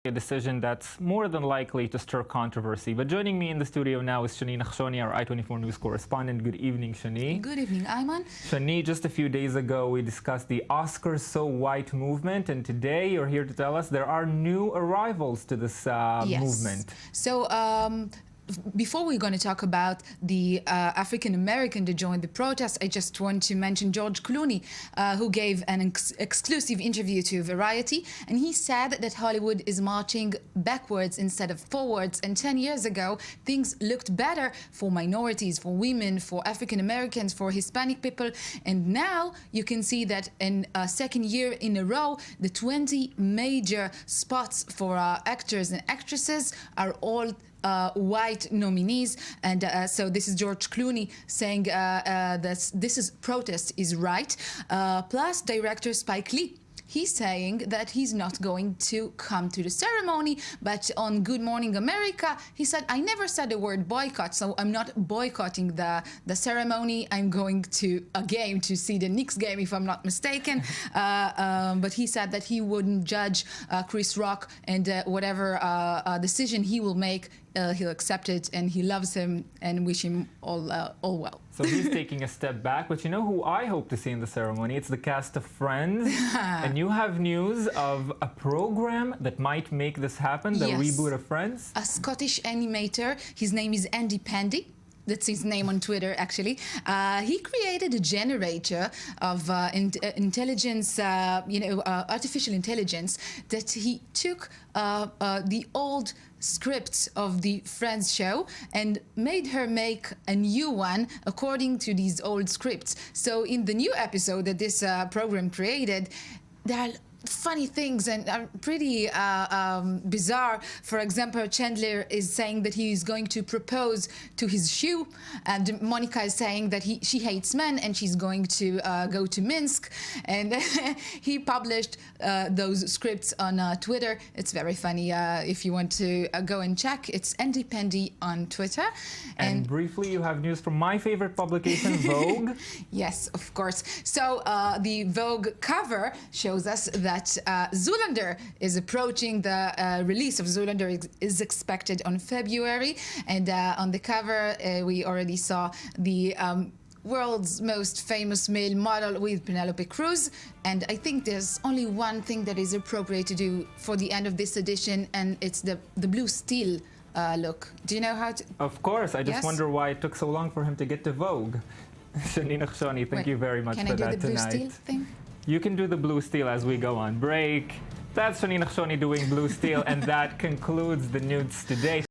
A decision that's more than likely to stir controversy. But joining me in the studio now is Shani Nachshoni, our I-24 News correspondent. Good evening, Shani. Good evening, Ayman. Shani, just a few days ago, we discussed the Oscars So White movement, and today you're here to tell us there are new arrivals to this movement. So, before we're going to talk about the African American that joined the protest, I just want to mention George Clooney, who gave an exclusive interview to Variety, and he said that Hollywood is marching backwards instead of forwards. And 10 years ago, things looked better for minorities, for women, for African Americans, for Hispanic people. And now you can see that in a second year in a row, the 20 major spots for actors and actresses are all white nominees, and so this is George Clooney saying that this protest is right. Plus, director Spike Lee, he's saying that he's not going to come to the ceremony, but on Good Morning America, he said, I never said the word boycott, so I'm not boycotting the ceremony. I'm going to a game to see the Knicks game, if I'm not mistaken. But he said that he wouldn't judge Chris Rock, and whatever decision he will make, he'll accept it, and he loves him and wish him all well. So he's taking a step back, but you know who I hope to see in the ceremony? It's the cast of Friends. And you have news of a program that might make this happen, the reboot of Friends? A Scottish animator, his name is Andy Pandy. That's his name on Twitter, actually. He created a generator of intelligence, artificial intelligence, that he took the old scripts of the Friends show and made her make a new one according to these old scripts. So in the new episode that this program created, there are funny things and are pretty bizarre. For example, Chandler is saying that he is going to propose to his shoe, and Monica is saying that she hates men and she's going to go to Minsk. And he published those scripts on Twitter. It's very funny. If you want to go and check, it's Andy Pandy on Twitter. And briefly, you have news from my favorite publication, Vogue. Yes, of course. So the Vogue cover shows us that Zoolander is approaching. The release of Zoolander is expected on February, and on the cover we already saw the world's most famous male model with Penelope Cruz. And I think there's only one thing that is appropriate to do for the end of this edition, and it's the blue steel look. Do you know how to? Of course. I just wonder why it took so long for him to get to Vogue. Shani Nachshoni, thank you very much for that tonight. Can I do the blue steel thing? You can do the blue steel as we go on break. That's Shani Nachshoni doing blue steel, and that concludes the news today.